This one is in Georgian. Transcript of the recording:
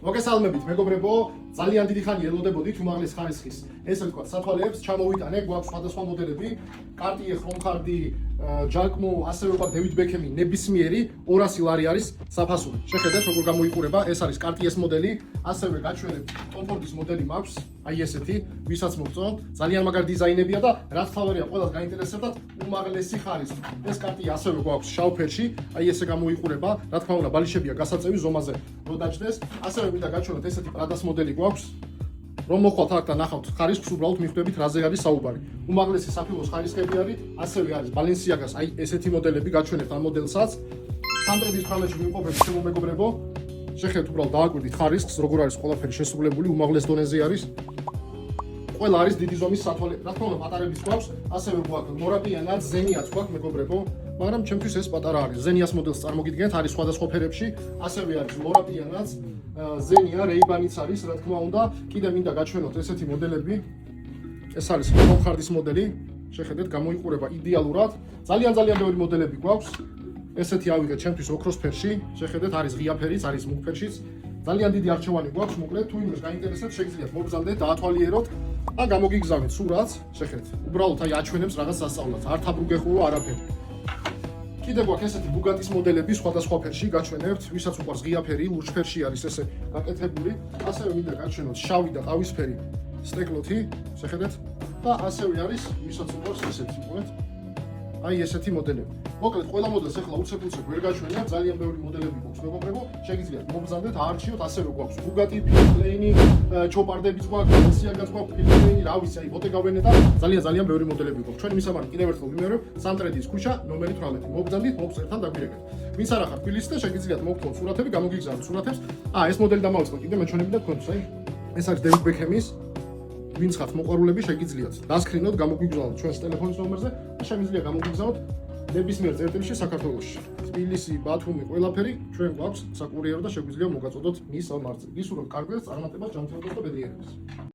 მოგესალმებით მეგობრებო, ძალიან დიდი ხანი ელოდებოდით უმაღლეს ხარისხის ესე ვთქვათ სათვალეებს, ჩამოვიტანე, გვაქვს სხვადასხვა მოდელები, კარტიე, ხრომხარდი, ჯაკმო, ასევე ვთქვათ დევიდ ბექემი, ნებისმიერი 200 ლარი არის საფასური. შეხედეთ როგორ გამოიყურება, ეს არის კარტიეს მოდელი, ასევე გაჩვენებ ტომ ფორდის მოდელი მაქვს, აი ესეთი, ვისაც მოგწონთ, ძალიან მაგარი დიზაინებია და რაც თავარია, ყველას გაინტერესებდათ უმაღლესი ხარისხი. ეს კარტია ასევე გვაქვს შავ ფერში, აი ესე გამოიყურება, რა თქმა უნდა, ბალიშებია გასაწევი ზომაზე, რო დაჭდეს, ასევე მინდა გაჩვენოთ ესეთი პრადას მოდელი გვაქვს. რომ მოხვალთ აქ და ნახავთ ხარისხს, უბრალოდ მიხვდებით რაზე არის საუბარი. უმაღლესი საფილოს ხარისხები არის, ასევე არის ბალენსიაგას აი ესეთი მოდელები, გაჩვენებთ ამ მოდელსაც. სამტრედის ფამილიაში ვიმყოფებით ჩემო მეგობრებო. შეხედეთ უბრალოდ დააკვირდით ხარისხს, როგორ არის ყველაფერი შესრულებული, უმაღლეს დონეზე არის. ყველა არის დიდი ზომის სათვალე, რა თქმა უნდა, პატარებიც გვაქვს, ასევე გვაქვს მორაპიანაც, ზენიაც გვაქვს მეგობრებო, მაგრამ ჩემთვის ეს პატარა არის. ზენიას მოდელს წარმოგიდგენთ, არის სხვადასხვა ფერებში, ასევე არის მორაპიანაც, ზენია, რეიბანიც არის, რა თქმა უნდა, კიდე მინდა გაჩვენოთ ესეთი მოდელები. ეს არის ხრომხარდის მოდელი, შეხედეთ, გამოიყურება იდეალურად. ძალიან ბევრი მოდელები გვაქვს. ესეთი ავიღეთ ჩემთვის ოქროს ფერში, შეხედეთ, არის ღია ფერიც, არის მუქ ფერშიც. ძალიან დიდი არჩევანი გვაქვს, მოკლედ თუ იმას გაინტერესებთ, შეგიძლიათ მოგზავნეთ, დაათვალიეროთ და გამოგიგზავნეთ სურათს, შეხედეთ. უბრალოდ აი აჩვენებს რაღაც სასწაულს, არ თაბრუგეხურო არაფერი. კიდე გვაქვს ესეთი ბუგატის მოდელები სხვადასხვა ფერში, გაჩვენებთ, ვისაც უყვარს ღია ფერი, ლურჯ ფერში არის ესე გაკეთებული, ასევე მინდა გაჩვენოთ შავი და ყავისფერი სტეკლოთი, შეხედეთ და ასევე არის ვისაც უყვარს ესეთი, უყურეთ. აი ესეთი მოდელები. მოკლედ ყველა მოდელს ახლა უცებ ვერ გაჩვენებ, ძალიან ბევრი მოდელები გვაქვს მეგობრებო, შეგიძლიათ მოგზავნეთ, აარჩიოთ, ასევე გვაქვს ბუგატი, პლეინი, ჩოპარდებიც გვაქვს, ბალენსიაგაც გვაქვს, პლეინი, რა ვიცი, აი ბოტეგა ვენეტა, ძალიან ბევრი მოდელები გვაქვს. ჩვენი მისამართი კიდევ ერთხელ ვიმეორებ, სამტრედის ქუჩა, ნომერი 18. მოგზავნით, მოგვს ერთან დაგვირეკეთ. ვინც არ ახარ თბილისში და შეგიძლიათ მოგთხოვოთ სურათები, გამოგიგზავნოთ სურათებს. ეს მოდელი დამავიწყო კიდე მე ჩვენები და თქვენთვის, აი ეს არის დევიდ ბექემის ვინც ხართ მოყვარულები, შეგიძლიათ დასკრინოთ, გამოგიგზავნოთ ჩვენს ტელეფონის ნომერზე და შემიძლია გამოგიგზავნოთ ნებისმიერ წერტილში საქართველოში. თბილისი, ბათუმი, ყველაფერი ჩვენ გვაქვს საკურიერო და შეგვიძლია მოგაწოდოთ მის სამართზე. გისურვებთ კარგ დღეს, წარმატებას, ჯანმრთელობას და ბედნიერებას.